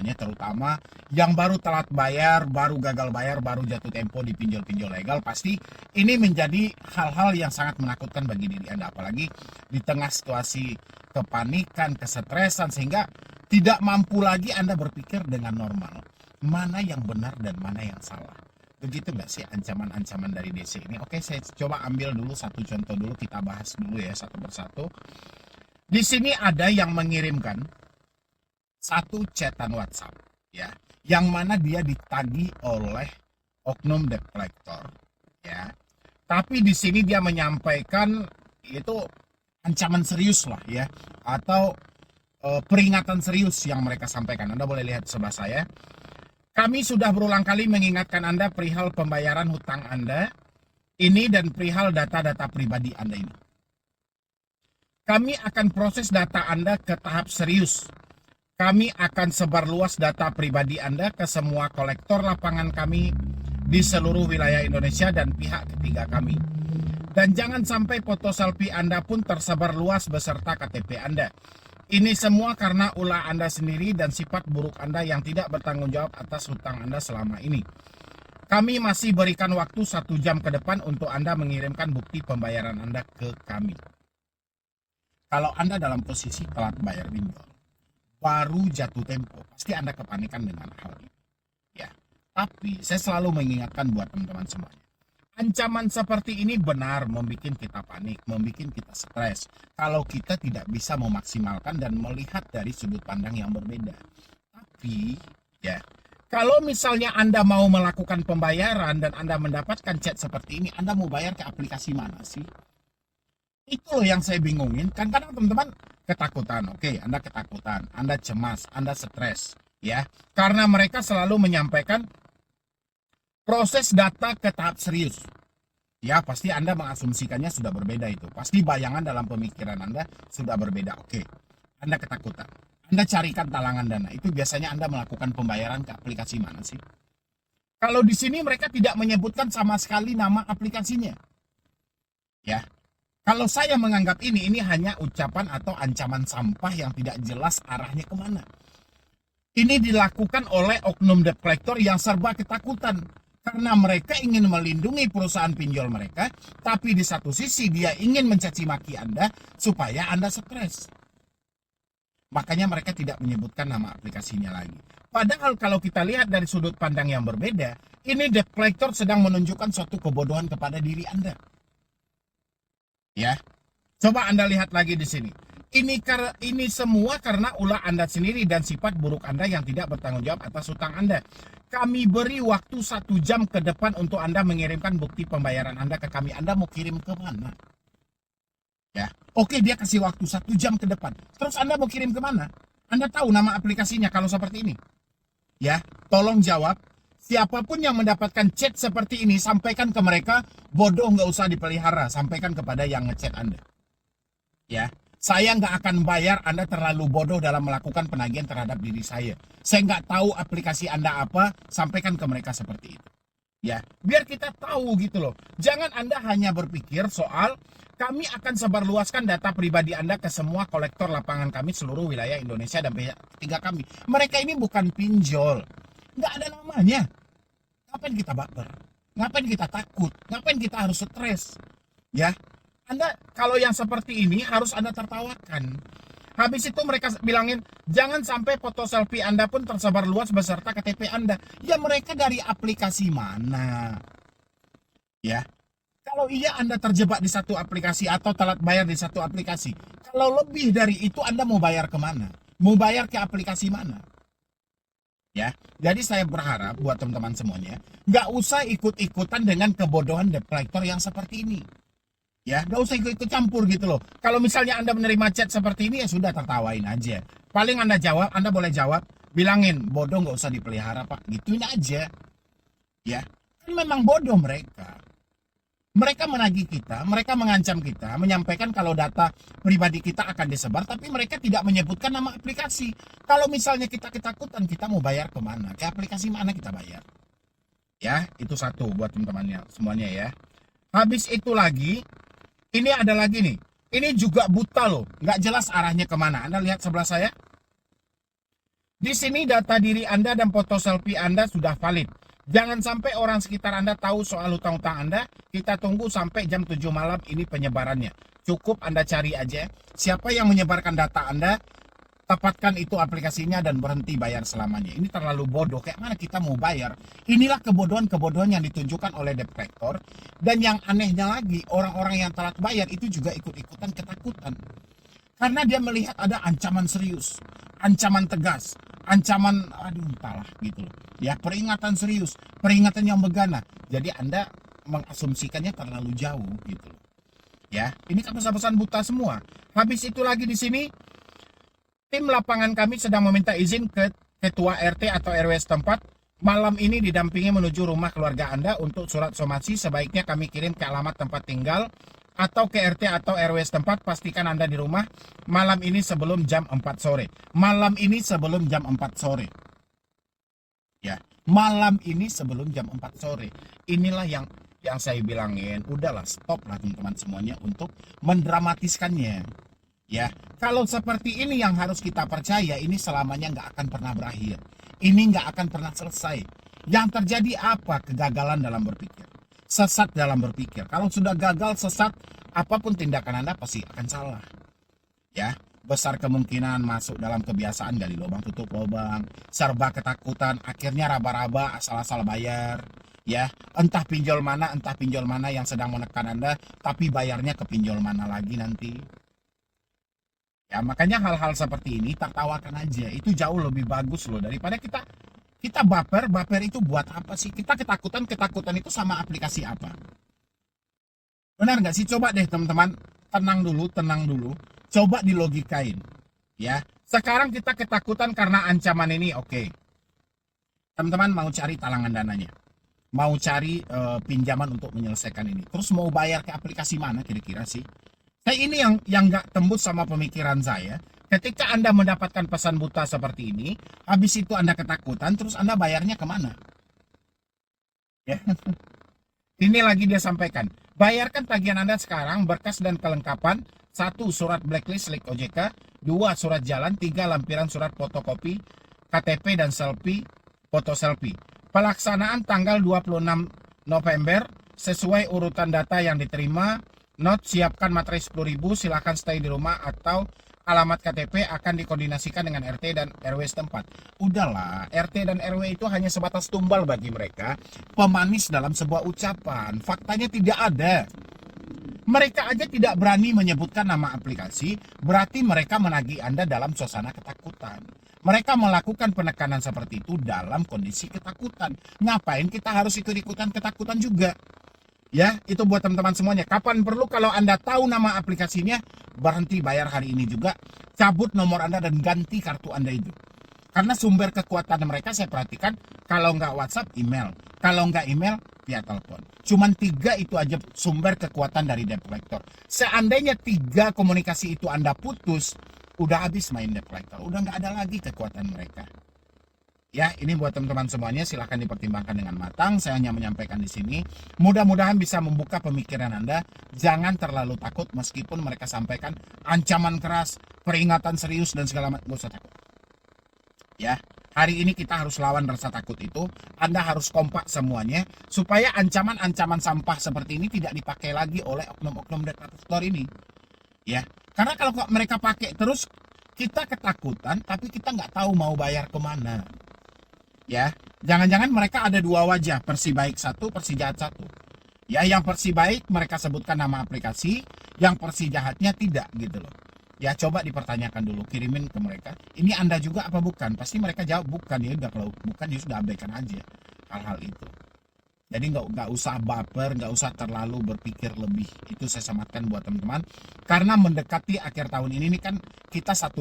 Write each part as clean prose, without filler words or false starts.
terutama yang baru telat bayar, baru gagal bayar, baru jatuh tempo di pinjol-pinjol legal, pasti ini menjadi hal-hal yang sangat menakutkan bagi diri Anda, apalagi di tengah situasi kepanikan, kesetresan, sehingga tidak mampu lagi Anda berpikir dengan normal, mana yang benar dan mana yang salah. Begitu nggak sih ancaman-ancaman dari DC ini? Oke, saya coba ambil dulu satu contoh dulu, kita bahas dulu ya satu persatu. Di sini ada yang mengirimkan satu chatan WhatsApp, ya, yang mana dia ditagih oleh oknum debt collector, ya. Tapi di sini dia menyampaikan itu ancaman serius lah, ya, atau peringatan serius yang mereka sampaikan. Anda boleh lihat sebelah saya. Kami sudah berulang kali mengingatkan Anda perihal pembayaran hutang Anda ini dan perihal data-data pribadi Anda ini. Kami akan proses data Anda ke tahap serius. Kami akan sebarluas data pribadi Anda ke semua kolektor lapangan kami di seluruh wilayah Indonesia dan pihak ketiga kami. Dan jangan sampai foto selfie Anda pun tersebar luas beserta KTP Anda. Ini semua karena ulah Anda sendiri dan sifat buruk Anda yang tidak bertanggung jawab atas hutang Anda selama ini. Kami masih berikan waktu 1 jam ke depan untuk Anda mengirimkan bukti pembayaran Anda ke kami. Kalau Anda dalam posisi telat bayar pinjol, baru jatuh tempo, pasti Anda kepanikan dengan hal ini. Ya, tapi saya selalu mengingatkan buat teman-teman semuanya. Ancaman seperti ini benar membuat kita panik, membuat kita stres. Kalau kita tidak bisa memaksimalkan dan melihat dari sudut pandang yang berbeda. Tapi, ya, kalau misalnya Anda mau melakukan pembayaran dan Anda mendapatkan chat seperti ini, Anda mau bayar ke aplikasi mana sih? Itu loh yang saya bingungin. Kan kadang teman-teman ketakutan. Oke, Anda ketakutan, Anda cemas, Anda stres, ya. Karena mereka selalu menyampaikan proses data ke tahap serius. Ya, pasti Anda mengasumsikannya sudah berbeda itu. Pasti bayangan dalam pemikiran Anda sudah berbeda. Oke, Anda ketakutan. Anda carikan talangan dana. Itu biasanya Anda melakukan pembayaran ke aplikasi mana sih? Kalau di sini mereka tidak menyebutkan sama sekali nama aplikasinya. Ya. Kalau saya menganggap ini hanya ucapan atau ancaman sampah yang tidak jelas arahnya kemana. Ini dilakukan oleh oknum debt collector yang serba ketakutan. Karena mereka ingin melindungi perusahaan pinjol mereka, tapi di satu sisi dia ingin mencaci maki Anda supaya Anda stres. Makanya mereka tidak menyebutkan nama aplikasinya lagi. Padahal kalau kita lihat dari sudut pandang yang berbeda, ini debt collector sedang menunjukkan suatu kebodohan kepada diri Anda. Ya, coba Anda lihat lagi di sini. Ini semua karena ulah Anda sendiri dan sifat buruk Anda yang tidak bertanggung jawab atas hutang Anda. Kami beri waktu 1 jam ke depan untuk Anda mengirimkan bukti pembayaran Anda ke kami. Anda mau kirim ke mana? Ya, oke, dia kasih waktu 1 jam ke depan. Terus Anda mau kirim ke mana? Anda tahu nama aplikasinya kalau seperti ini? Ya, tolong jawab. Siapapun yang mendapatkan chat seperti ini, sampaikan ke mereka, bodoh nggak usah dipelihara, sampaikan kepada yang ngechat Anda. Ya, saya nggak akan bayar, Anda terlalu bodoh dalam melakukan penagihan terhadap diri saya. Saya nggak tahu aplikasi Anda apa, sampaikan ke mereka seperti itu. Ya, biar kita tahu gitu loh. Jangan Anda hanya berpikir soal kami akan sebarluaskan data pribadi Anda ke semua kolektor lapangan kami seluruh wilayah Indonesia dan pihak ketiga kami. Mereka ini bukan pinjol. Nggak ada namanya. Ngapain kita baper? Ngapain kita takut? Ngapain kita harus stres? Ya, Anda kalau yang seperti ini harus Anda tertawakan. Habis itu mereka bilangin, jangan sampai foto selfie Anda pun tersebar luas beserta KTP Anda. Ya, mereka dari aplikasi mana? Ya, kalau iya Anda terjebak di satu aplikasi atau telat bayar di satu aplikasi. Kalau lebih dari itu Anda mau bayar kemana? Mau bayar ke aplikasi mana? Ya, jadi saya berharap buat teman-teman semuanya, nggak usah ikut-ikutan dengan kebodohan debt collector yang seperti ini. Ya, nggak usah ikut-ikut campur gitu loh. Kalau misalnya Anda menerima chat seperti ini, ya sudah tertawain aja. Paling Anda jawab, Anda boleh jawab, bilangin, bodoh nggak usah dipelihara Pak, gituin aja. Ya, kan memang bodoh mereka. Mereka menagih kita, mereka mengancam kita, menyampaikan kalau data pribadi kita akan disebar, tapi mereka tidak menyebutkan nama aplikasi. Kalau misalnya kita ketakutan, kita mau bayar kemana? Ke aplikasi mana kita bayar? Ya, itu satu buat teman-temannya semuanya ya. Habis itu lagi, ini ada lagi nih. Ini juga buta loh, nggak jelas arahnya kemana. Anda lihat sebelah saya. Di sini data diri Anda dan foto selfie Anda sudah valid. Jangan sampai orang sekitar Anda tahu soal hutang-hutang Anda. Kita tunggu sampai jam 7 malam ini penyebarannya. Cukup Anda cari aja siapa yang menyebarkan data Anda, dapatkan itu aplikasinya dan berhenti bayar selamanya. Ini terlalu bodoh. Kayak mana kita mau bayar? Inilah kebodohan-kebodohan yang ditunjukkan oleh debt collector. Dan yang anehnya lagi, orang-orang yang telat bayar itu juga ikut-ikutan ketakutan. Karena dia melihat ada ancaman serius, ancaman tegas, ancaman aduh entahlah gitu loh. Ya, peringatan serius, peringatan yang begana. Jadi Anda mengasumsikannya terlalu jauh gitu loh. Ya, ini kan pesan-pesan buta semua. Habis itu lagi di sini tim lapangan kami sedang meminta izin ke ketua RT atau RW setempat malam ini didampingi menuju rumah keluarga Anda untuk surat somasi. Sebaiknya kami kirim ke alamat tempat tinggal atau ke RT atau RW setempat. Pastikan Anda di rumah malam ini sebelum jam 4 sore. Malam ini sebelum jam 4 sore. Ya, malam ini sebelum jam 4 sore. Inilah yang saya bilangin, udahlah stop lah teman-teman semuanya untuk mendramatiskannya. Ya, kalau seperti ini yang harus kita percaya, ini selamanya nggak akan pernah berakhir. Ini nggak akan pernah selesai. Yang terjadi apa? Kegagalan dalam berpikir. Sesat dalam berpikir. Kalau sudah gagal, sesat, apapun tindakan Anda pasti akan salah. Ya, besar kemungkinan masuk dalam kebiasaan gali lubang tutup lubang, serba ketakutan, akhirnya raba-raba asal-asal bayar. Ya, entah pinjol mana yang sedang menekan Anda, tapi bayarnya ke pinjol mana lagi nanti. Ya, makanya hal-hal seperti ini tertawakan aja. Itu jauh lebih bagus loh daripada kita baper itu buat apa sih? Kita ketakutan itu sama aplikasi apa? Benar nggak sih? Coba deh teman-teman, tenang dulu. Coba dilogikain. Ya, sekarang kita ketakutan karena ancaman ini, oke. Teman-teman mau cari talangan dananya, mau cari pinjaman untuk menyelesaikan ini. Terus mau bayar ke aplikasi mana kira-kira sih? Nah, ini yang nggak tembus sama pemikiran saya. Ketika Anda mendapatkan pesan buta seperti ini, habis itu Anda ketakutan, terus Anda bayarnya kemana? Ya. Ini lagi dia sampaikan. Bayarkan tagihan Anda sekarang, berkas dan kelengkapan. 1. Surat blacklist Slik OJK. 2. Surat jalan. 3. Lampiran surat fotokopi KTP dan selfie, foto selfie. Pelaksanaan tanggal 26 November sesuai urutan data yang diterima. Note, siapkan materi 10.000, silakan stay di rumah atau alamat KTP akan dikoordinasikan dengan RT dan RW setempat. Udahlah, RT dan RW itu hanya sebatas tumbal bagi mereka, pemanis dalam sebuah ucapan. Faktanya tidak ada. Mereka aja tidak berani menyebutkan nama aplikasi, berarti mereka menagih Anda dalam suasana ketakutan. Mereka melakukan penekanan seperti itu dalam kondisi ketakutan. Ngapain kita harus ikut-ikutan ketakutan juga? Ya, itu buat teman-teman semuanya. Kapan perlu kalau Anda tahu nama aplikasinya, berhenti bayar hari ini juga, cabut nomor Anda dan ganti kartu Anda itu. Karena sumber kekuatan mereka saya perhatikan, kalau nggak WhatsApp, email. Kalau nggak email, via telepon. Cuman 3 itu aja sumber kekuatan dari debt collector. Seandainya 3 komunikasi itu Anda putus, udah habis main debt collector. Udah nggak ada lagi kekuatan mereka. Ya, ini buat teman-teman semuanya, silahkan dipertimbangkan dengan matang. Saya hanya menyampaikan di sini. Mudah-mudahan bisa membuka pemikiran Anda. Jangan terlalu takut meskipun mereka sampaikan ancaman keras, peringatan serius dan segala macam. Nggak usah takut. Ya, hari ini kita harus lawan rasa takut itu. Anda harus kompak semuanya supaya ancaman-ancaman sampah seperti ini tidak dipakai lagi oleh oknum-oknum debt collector ini. Ya, karena kalau mereka pakai terus, kita ketakutan tapi kita nggak tahu mau bayar kemana. Ya, jangan-jangan mereka ada 2 wajah, versi baik 1, versi jahat 1. Ya, yang versi baik mereka sebutkan nama aplikasi, yang versi jahatnya tidak gitu loh. Ya, coba dipertanyakan dulu, kirimin ke mereka. Ini Anda juga apa bukan? Pasti mereka jawab bukan. Ya udah, kalau bukan ya sudah, abaikan aja hal-hal itu. Jadi nggak usah baper, nggak usah terlalu berpikir lebih. Itu saya sematkan buat teman-teman. Karena mendekati akhir tahun ini kan kita 1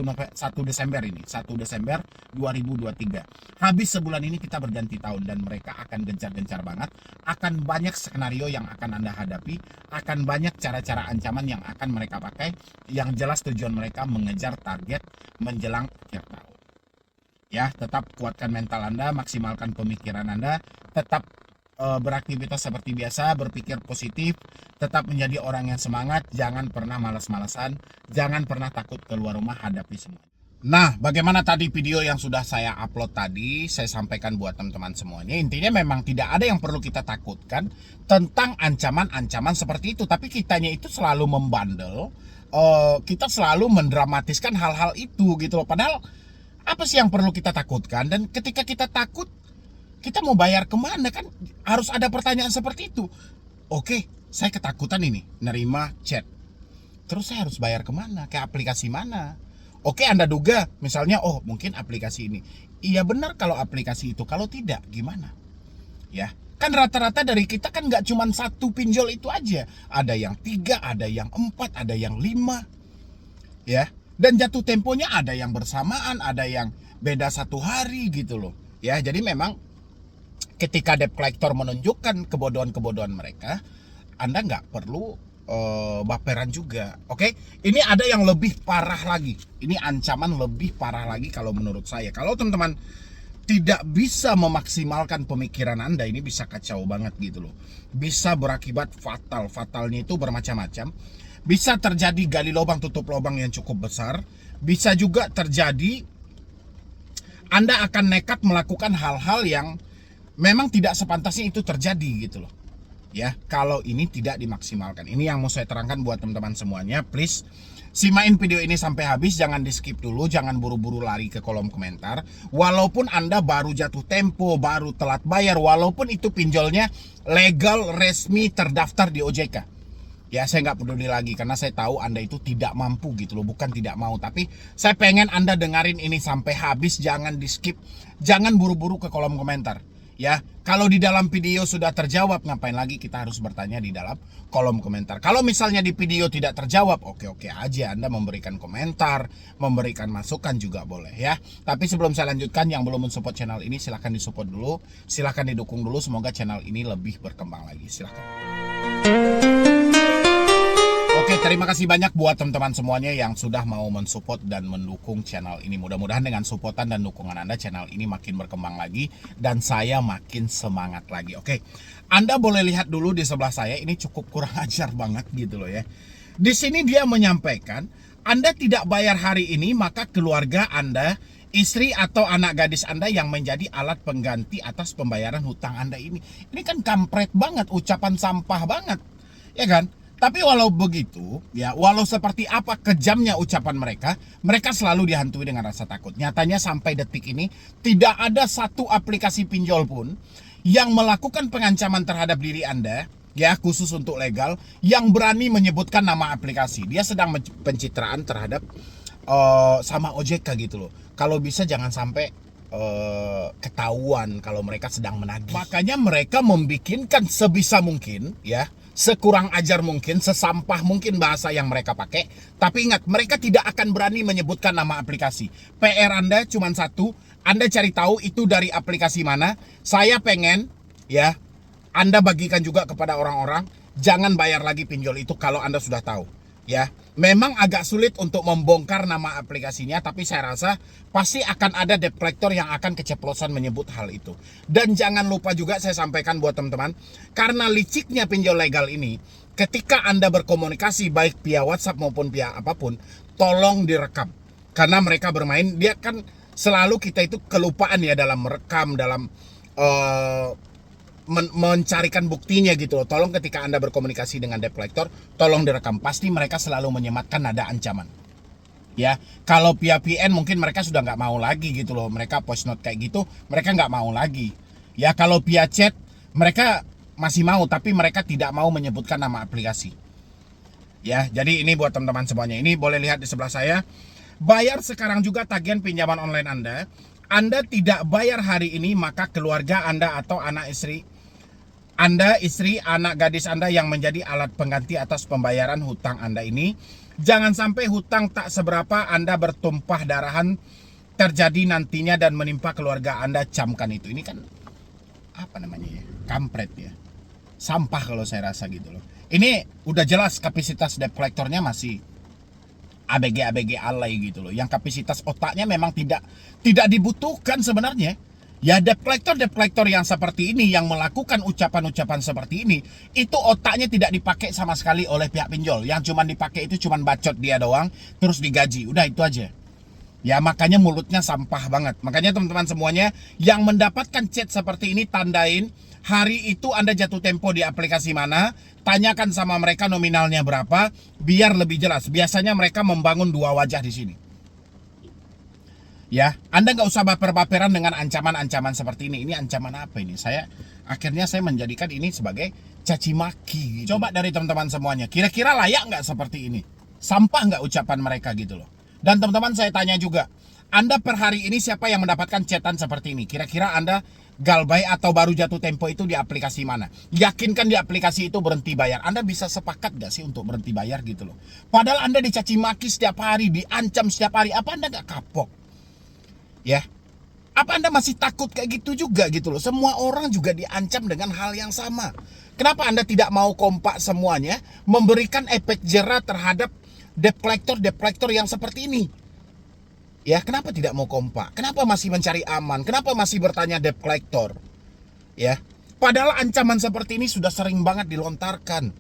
Desember ini, 1 Desember 2023. Habis sebulan ini kita berganti tahun dan mereka akan gencar-gencar banget. Akan banyak skenario yang akan Anda hadapi, akan banyak cara-cara ancaman yang akan mereka pakai. Yang jelas tujuan mereka mengejar target menjelang akhir tahun. Ya, tetap kuatkan mental Anda, maksimalkan pemikiran Anda, tetap beraktivitas seperti biasa, berpikir positif, tetap menjadi orang yang semangat, jangan pernah malas-malasan, jangan pernah takut keluar rumah, hadapi semua. Nah, bagaimana tadi video yang sudah saya upload tadi, saya sampaikan buat teman-teman semuanya. Intinya memang tidak ada yang perlu kita takutkan tentang ancaman-ancaman seperti itu. Tapi kitanya itu selalu membandel, kita selalu mendramatiskan hal-hal itu gitu loh. Padahal apa sih yang perlu kita takutkan? Dan ketika kita takut, kita mau bayar kemana kan? Harus ada pertanyaan seperti itu. Oke, saya ketakutan ini, nerima chat. Terus saya harus bayar kemana? Ke aplikasi mana? Oke, Anda duga misalnya, oh mungkin aplikasi ini. Iya benar kalau aplikasi itu, kalau tidak gimana? Ya, kan rata-rata dari kita kan nggak cuma satu pinjol itu aja. Ada yang 3, ada yang 4, ada yang 5. Ya, dan jatuh temponya ada yang bersamaan, ada yang beda 1 hari gitu loh. Ya, jadi memang ketika debt collector menunjukkan kebodohan-kebodohan mereka, Anda nggak perlu baperan juga. Oke, ini ada yang lebih parah lagi. Ini ancaman lebih parah lagi kalau menurut saya. Kalau teman-teman tidak bisa memaksimalkan pemikiran Anda, ini bisa kacau banget gitu loh. Bisa berakibat fatal. Fatalnya itu bermacam-macam. Bisa terjadi gali lubang tutup lubang yang cukup besar. Bisa juga terjadi Anda akan nekat melakukan hal-hal yang memang tidak sepantasnya itu terjadi gitu loh. Ya, kalau ini tidak dimaksimalkan. Ini yang mau saya terangkan buat teman-teman semuanya. Please simain video ini sampai habis, jangan di skip dulu, jangan buru-buru lari ke kolom komentar. Walaupun Anda baru jatuh tempo, baru telat bayar, walaupun itu pinjolnya legal, resmi, terdaftar di OJK. Ya, saya nggak peduli lagi karena saya tahu Anda itu tidak mampu gitu loh, bukan tidak mau. Tapi saya pengen Anda dengerin ini sampai habis, jangan di skip, jangan buru-buru ke kolom komentar. Ya, kalau di dalam video sudah terjawab, ngapain lagi kita harus bertanya di dalam kolom komentar. Kalau misalnya di video tidak terjawab, oke-oke aja Anda memberikan komentar, memberikan masukan juga boleh ya. Tapi sebelum saya lanjutkan, yang belum mensupport channel ini silahkan disupport dulu, silahkan didukung dulu, semoga channel ini lebih berkembang lagi. Silahkan. Oke, terima kasih banyak buat teman-teman semuanya yang sudah mau mensupport dan mendukung channel ini. Mudah-mudahan dengan supportan dan dukungan Anda, channel ini makin berkembang lagi dan saya makin semangat lagi. Oke, Anda boleh lihat dulu di sebelah saya, ini cukup kurang ajar banget gitu loh ya. Di sini dia menyampaikan, Anda tidak bayar hari ini, maka keluarga Anda, istri atau anak gadis Anda yang menjadi alat pengganti atas pembayaran hutang Anda ini. Ini kan kampret banget, ucapan sampah banget, ya kan? Tapi walau begitu, ya, walau seperti apa kejamnya ucapan mereka, mereka selalu dihantui dengan rasa takut. Nyatanya sampai detik ini, tidak ada satu aplikasi pinjol pun yang melakukan pengancaman terhadap diri Anda, ya, khusus untuk legal, yang berani menyebutkan nama aplikasi. Dia sedang pencitraan terhadap sama OJK gitu loh. Kalau bisa jangan sampai ketahuan kalau mereka sedang menagih. Makanya mereka membikinkan sebisa mungkin, ya, sekurang ajar mungkin, sesampah mungkin bahasa yang mereka pakai. Tapi ingat, mereka tidak akan berani menyebutkan nama aplikasi. PR Anda cuma satu, Anda cari tahu itu dari aplikasi mana. Saya pengen, ya, Anda bagikan juga kepada orang-orang, jangan bayar lagi pinjol itu kalau Anda sudah tahu. Ya, memang agak sulit untuk membongkar nama aplikasinya, tapi saya rasa pasti akan ada debt collector yang akan keceplosan menyebut hal itu. Dan jangan lupa juga saya sampaikan buat teman-teman, karena liciknya pinjol legal ini, ketika Anda berkomunikasi baik via WhatsApp maupun via apapun, tolong direkam. Karena mereka bermain, dia kan selalu kita itu kelupaan ya dalam merekam, dalam mencarikan buktinya gitu loh. Tolong ketika Anda berkomunikasi dengan debt collector, tolong direkam. Pasti mereka selalu menyematkan nada ancaman. Ya, kalau via VN mungkin mereka sudah nggak mau lagi gitu loh. Mereka post note kayak gitu, mereka nggak mau lagi. Ya, kalau via chat mereka masih mau, tapi mereka tidak mau menyebutkan nama aplikasi. Ya, jadi ini buat teman-teman semuanya. Ini boleh lihat di sebelah saya. Bayar sekarang juga tagihan pinjaman online Anda. Anda tidak bayar hari ini, maka keluarga Anda atau anak istri Anda, istri, anak gadis Anda yang menjadi alat pengganti atas pembayaran hutang Anda ini. Jangan sampai hutang tak seberapa Anda bertumpah darahan terjadi nantinya dan menimpa keluarga Anda. Camkan itu. Ini kan apa namanya ya? Kampret ya. Sampah kalau saya rasa gitu loh. Ini udah jelas kapasitas debt collectornya masih ABG alay gitu loh. Yang kapasitas otaknya memang tidak dibutuhkan sebenarnya. Ya, debt collector yang seperti ini, yang melakukan ucapan-ucapan seperti ini, itu otaknya tidak dipakai sama sekali oleh pihak pinjol. Yang cuma dipakai itu cuma bacot dia doang, terus digaji. Udah itu aja. Ya, makanya mulutnya sampah banget. Makanya teman-teman semuanya yang mendapatkan chat seperti ini, tandain hari itu Anda jatuh tempo di aplikasi mana, tanyakan sama mereka nominalnya berapa, biar lebih jelas. Biasanya mereka membangun dua wajah di sini. Ya, Anda nggak usah baper-baperan dengan ancaman-ancaman seperti ini. Ini ancaman apa ini? Akhirnya saya menjadikan ini sebagai caci maki gitu. Coba dari teman-teman semuanya, kira-kira layak nggak seperti ini? Sampah nggak ucapan mereka gitu loh. Dan teman-teman saya tanya juga, Anda per hari ini siapa yang mendapatkan chatan seperti ini? Kira-kira Anda galbay atau baru jatuh tempo itu di aplikasi mana? Yakinkan di aplikasi itu berhenti bayar. Anda bisa sepakat gak sih untuk berhenti bayar gitu loh? Padahal Anda dicaci maki setiap hari, diancam setiap hari. Apa Anda gak kapok? Ya, apa Anda masih takut kayak gitu juga gitu loh? Semua orang juga diancam dengan hal yang sama. Kenapa Anda tidak mau kompak semuanya memberikan efek jera terhadap debt collector yang seperti ini? Ya, kenapa tidak mau kompak? Kenapa masih mencari aman? Kenapa masih bertanya debt collector? Ya, padahal ancaman seperti ini sudah sering banget dilontarkan.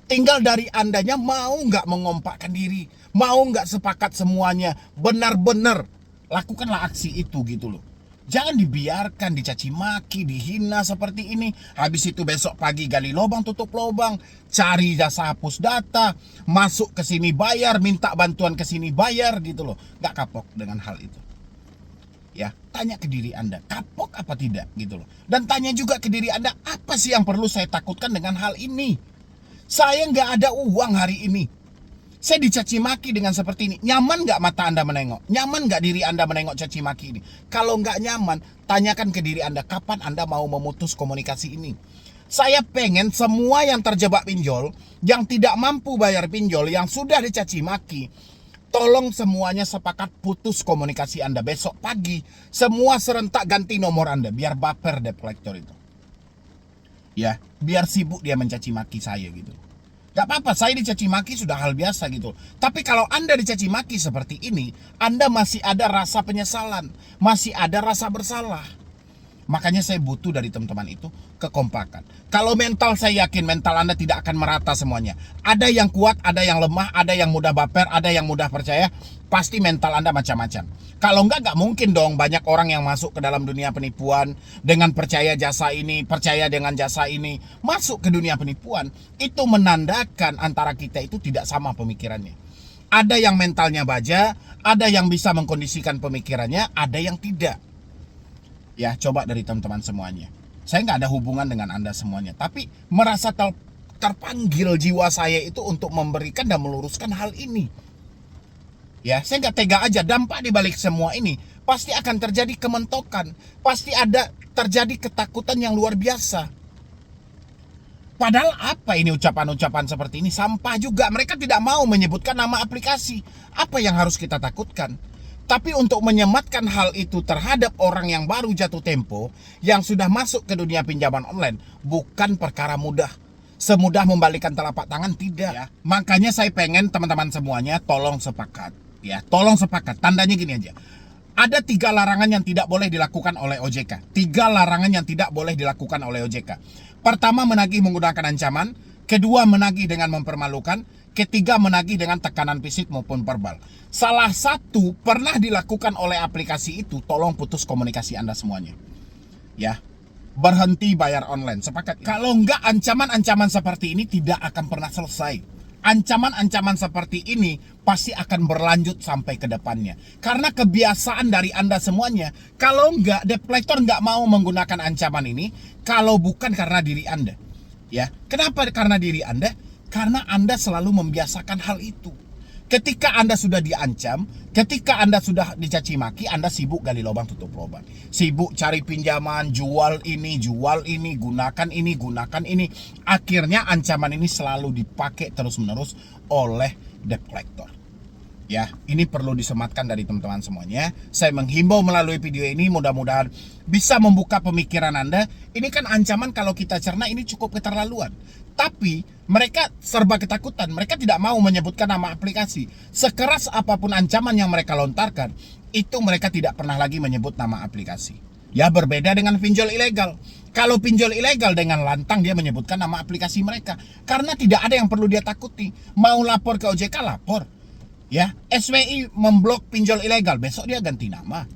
Tinggal dari Andanya mau nggak mengompakkan diri, mau nggak sepakat semuanya, benar-benar lakukanlah aksi itu gitu loh. Jangan dibiarkan dicaci maki, dihina seperti ini. Habis itu besok pagi gali lubang tutup lubang, cari jasa hapus data, masuk ke sini bayar, minta bantuan ke sini bayar gitu loh. Gak kapok dengan hal itu. Ya, tanya ke diri Anda, kapok apa tidak gitu loh. Dan tanya juga ke diri Anda, apa sih yang perlu saya takutkan dengan hal ini? Saya nggak ada uang hari ini. Saya dicaci maki dengan seperti ini. Nyaman nggak mata Anda menengok? Nyaman nggak diri Anda menengok caci maki ini? Kalau nggak nyaman, tanyakan ke diri Anda, kapan Anda mau memutus komunikasi ini? Saya pengen semua yang terjebak pinjol, yang tidak mampu bayar pinjol, yang sudah dicaci maki, tolong semuanya sepakat putus komunikasi Anda. Besok pagi, semua serentak ganti nomor Anda, biar baper debt collector itu. Ya, biar sibuk dia mencaci maki saya gitu. Gak apa-apa, saya dicaci maki sudah hal biasa gitu. Tapi kalau Anda dicaci maki seperti ini, Anda masih ada rasa penyesalan, masih ada rasa bersalah. Makanya saya butuh dari teman-teman itu kekompakan. Kalau mental, saya yakin mental Anda tidak akan merata semuanya. Ada yang kuat, ada yang lemah, ada yang mudah baper, ada yang mudah percaya. Pasti mental Anda macam-macam. Kalau enggak mungkin dong banyak orang yang masuk ke dalam dunia penipuan dengan percaya jasa ini, percaya dengan jasa ini, masuk ke dunia penipuan. Itu menandakan antara kita itu tidak sama pemikirannya. Ada yang mentalnya baja, ada yang bisa mengkondisikan pemikirannya, ada yang tidak. Ya, coba dari teman-teman semuanya. Saya nggak ada hubungan dengan Anda semuanya, tapi merasa terpanggil jiwa saya itu untuk memberikan dan meluruskan hal ini. Ya, saya nggak tega aja. Dampak di balik semua ini pasti akan terjadi kementokan, pasti ada terjadi ketakutan yang luar biasa. Padahal apa ini ucapan-ucapan seperti ini? Sampah juga. Mereka tidak mau menyebutkan nama aplikasi. Apa yang harus kita takutkan? Tapi untuk menyematkan hal itu terhadap orang yang baru jatuh tempo, yang sudah masuk ke dunia pinjaman online, bukan perkara mudah. Semudah membalikan telapak tangan, tidak. Ya. Makanya saya pengen teman-teman semuanya tolong sepakat. Ya, tolong sepakat. Tandanya gini aja. Ada 3 larangan yang tidak boleh dilakukan oleh OJK. 3 larangan yang tidak boleh dilakukan oleh OJK. Pertama, menagih menggunakan ancaman. Kedua, menagih dengan mempermalukan. Ketiga, menagih dengan tekanan fisik maupun verbal. Salah satu pernah dilakukan oleh aplikasi itu, tolong putus komunikasi Anda semuanya. Ya, berhenti bayar online. Sepakat? Kalau enggak, ancaman-ancaman seperti ini tidak akan pernah selesai. Ancaman-ancaman seperti ini pasti akan berlanjut sampai ke depannya. Karena kebiasaan dari Anda semuanya. Kalau enggak, debt collector enggak mau menggunakan ancaman ini kalau bukan karena diri Anda. Ya, kenapa karena diri Anda? Karena Anda selalu membiasakan hal itu. Ketika Anda sudah diancam, ketika Anda sudah dicaci maki, Anda sibuk gali lubang tutup lubang. Sibuk cari pinjaman, jual ini, gunakan ini, gunakan ini. Akhirnya ancaman ini selalu dipakai terus-menerus oleh debt collector. Ya, ini perlu disematkan dari teman-teman semuanya. Saya menghimbau melalui video ini, mudah-mudahan bisa membuka pemikiran Anda. Ini kan ancaman kalau kita cerna ini cukup keterlaluan. Tapi mereka serba ketakutan. Mereka tidak mau menyebutkan nama aplikasi. Sekeras apapun ancaman yang mereka lontarkan, itu mereka tidak pernah lagi menyebut nama aplikasi. Ya, berbeda dengan pinjol ilegal. Kalau pinjol ilegal dengan lantang dia menyebutkan nama aplikasi mereka. Karena tidak ada yang perlu dia takuti. Mau lapor ke OJK, lapor. Ya, SWI memblok pinjol ilegal, besok dia ganti nama.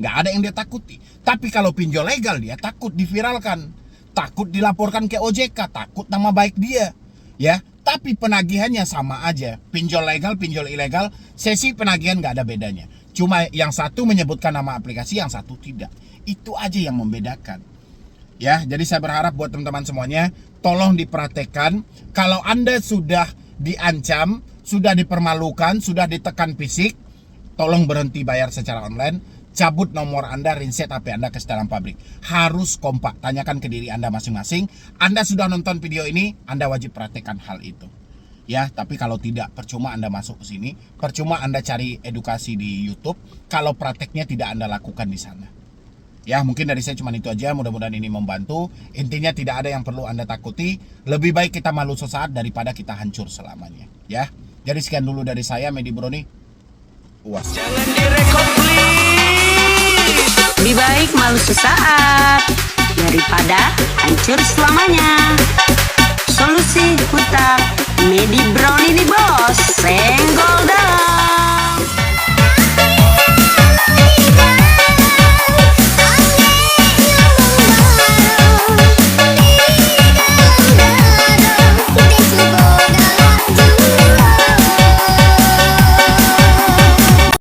Nggak ada yang dia takuti. Tapi kalau pinjol legal dia takut diviralkan, takut dilaporkan ke OJK, takut nama baik dia. Ya, tapi penagihannya sama aja. Pinjol legal, pinjol ilegal, sesi penagihan nggak ada bedanya. Cuma yang satu menyebutkan nama aplikasi, yang satu tidak. Itu aja yang membedakan. Ya, jadi saya berharap buat teman-teman semuanya, tolong diperhatikan. Kalau Anda sudah diancam, sudah dipermalukan, sudah ditekan fisik, tolong berhenti bayar secara online. Cabut nomor Anda, reset HP Anda ke dalam pabrik. Harus kompak, tanyakan ke diri Anda masing-masing. Anda sudah nonton video ini, Anda wajib perhatikan hal itu. Ya, tapi kalau tidak, percuma Anda masuk ke sini, percuma Anda cari edukasi di YouTube, kalau prakteknya tidak Anda lakukan di sana. Ya, mungkin dari saya cuma itu aja, mudah-mudahan ini membantu. Intinya tidak ada yang perlu Anda takuti, lebih baik kita malu sesaat daripada kita hancur selamanya. Ya, jadi sekian dulu dari saya, Medi Broni. Uas. Jangan direkod please. Lebih baik malu sesaat daripada hancur selamanya. Solusi hutang Medi